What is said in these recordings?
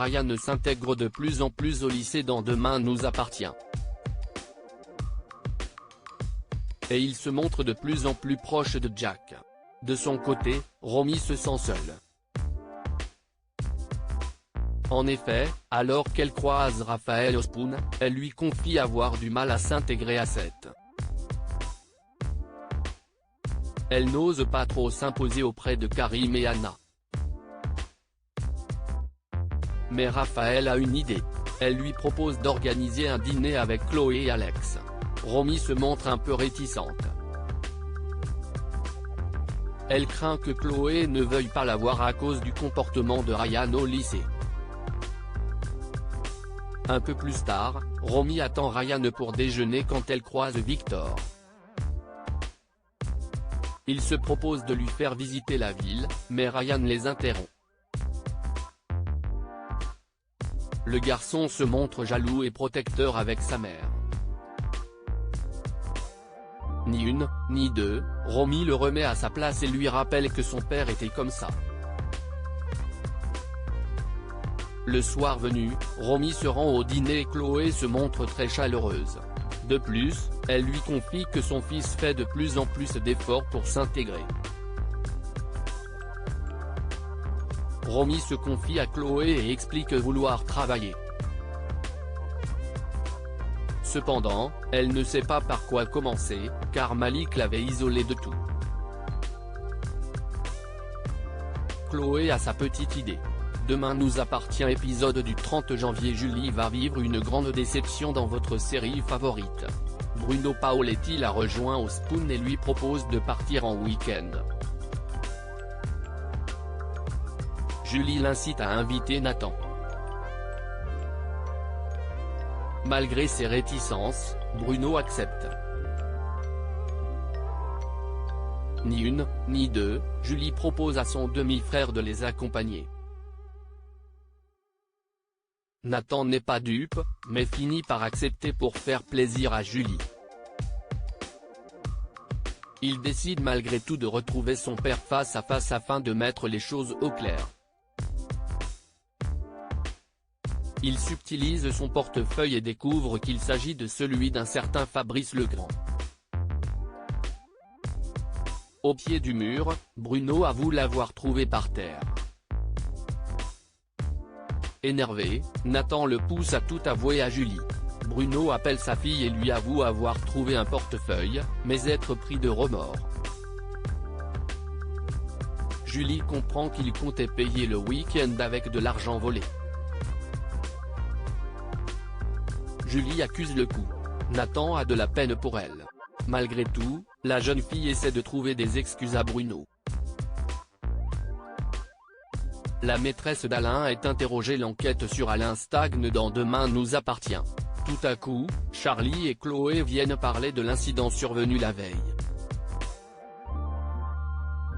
Ryan s'intègre de plus en plus au lycée dans Demain nous appartient. Et il se montre de plus en plus proche de Jack. De son côté, Romy se sent seule. En effet, alors qu'elle croise Raphaël au Spoon, elle lui confie avoir du mal à s'intégrer à Seth. Elle n'ose pas trop s'imposer auprès de Karim et Anna. Mais Raphaël a une idée. Elle lui propose d'organiser un dîner avec Chloé et Alex. Romy se montre un peu réticente. Elle craint que Chloé ne veuille pas la voir à cause du comportement de Ryan au lycée. Un peu plus tard, Romy attend Ryan pour déjeuner quand elle croise Victor. Il se propose de lui faire visiter la ville, mais Ryan les interrompt. Le garçon se montre jaloux et protecteur avec sa mère. Ni une, ni deux, Romy le remet à sa place et lui rappelle que son père était comme ça. Le soir venu, Romy se rend au dîner et Chloé se montre très chaleureuse. De plus, elle lui confie que son fils fait de plus en plus d'efforts pour s'intégrer. Romy se confie à Chloé et explique vouloir travailler. Cependant, elle ne sait pas par quoi commencer, car Malik l'avait isolée de tout. Chloé a sa petite idée. Demain nous appartient épisode du 30 janvier. Julie va vivre une grande déception dans votre série favorite. Bruno Paoletti la rejoint au Spoon et lui propose de partir en week-end. Julie l'incite à inviter Nathan. Malgré ses réticences, Bruno accepte. Ni une, ni deux, Julie propose à son demi-frère de les accompagner. Nathan n'est pas dupe, mais finit par accepter pour faire plaisir à Julie. Il décide malgré tout de retrouver son père face à face afin de mettre les choses au clair. Il subtilise son portefeuille et découvre qu'il s'agit de celui d'un certain Fabrice Legrand. Au pied du mur, Bruno avoue l'avoir trouvé par terre. Énervé, Nathan le pousse à tout avouer à Julie. Bruno appelle sa fille et lui avoue avoir trouvé un portefeuille, mais être pris de remords. Julie comprend qu'il comptait payer le week-end avec de l'argent volé. Julie accuse le coup. Nathan a de la peine pour elle. Malgré tout, la jeune fille essaie de trouver des excuses à Bruno. La maîtresse d'Alain est interrogée. L'enquête sur Alain stagne dans Demain nous appartient. Tout à coup, Charlie et Chloé viennent parler de l'incident survenu la veille.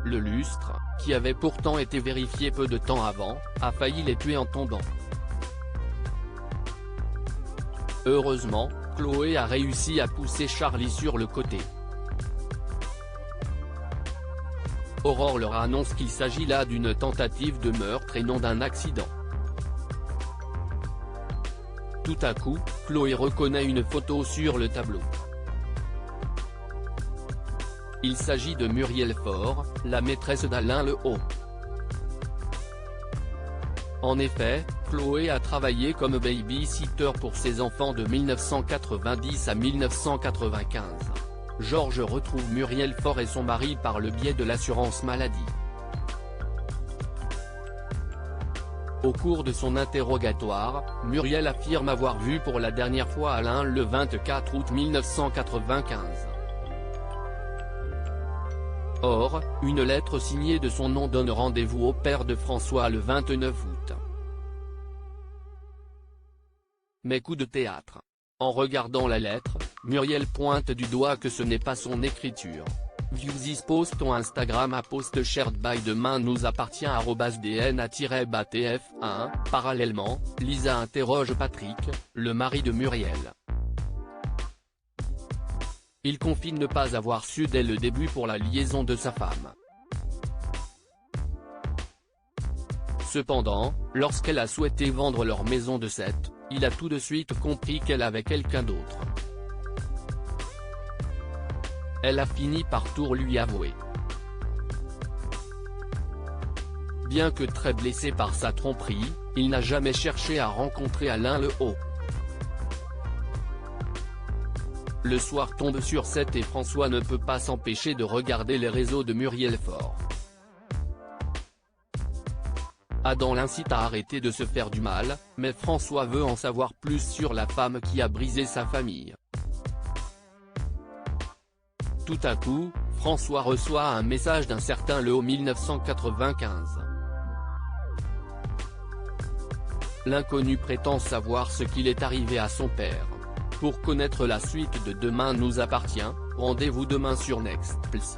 Le lustre, qui avait pourtant été vérifié peu de temps avant, a failli les tuer en tombant. Heureusement, Chloé a réussi à pousser Charlie sur le côté. Aurore leur annonce qu'il s'agit là d'une tentative de meurtre et non d'un accident. Tout à coup, Chloé reconnaît une photo sur le tableau. Il s'agit de Muriel Faure, la maîtresse d'Alain Le Haut. En effet, Chloé a travaillé comme baby-sitter pour ses enfants de 1990 à 1995. Georges retrouve Muriel Faure et son mari par le biais de l'assurance maladie. Au cours de son interrogatoire, Muriel affirme avoir vu pour la dernière fois Alain le 24 août 1995. Or, une lettre signée de son nom donne rendez-vous au père de François le 29 août. Mais coup de théâtre. En regardant la lettre, Muriel pointe du doigt que ce n'est pas son écriture. View this post on Instagram à post shared by Demain nous appartient @dna-tf1. Parallèlement, Lisa interroge Patrick, le mari de Muriel. Il confie ne pas avoir su dès le début pour la liaison de sa femme. Cependant, lorsqu'elle a souhaité vendre leur maison de 7, il a tout de suite compris qu'elle avait quelqu'un d'autre. Elle a fini par tout lui avouer. Bien que très blessé par sa tromperie, il n'a jamais cherché à rencontrer Alain Le Haut. Le soir tombe sur 7 et François ne peut pas s'empêcher de regarder les réseaux de Muriel Faure. Adam l'incite à arrêter de se faire du mal, mais François veut en savoir plus sur la femme qui a brisé sa famille. Tout à coup, François reçoit un message d'un certain Le Haut 1995. L'inconnu prétend savoir ce qu'il est arrivé à son père. Pour connaître la suite de Demain nous appartient, rendez-vous demain sur Next Plus.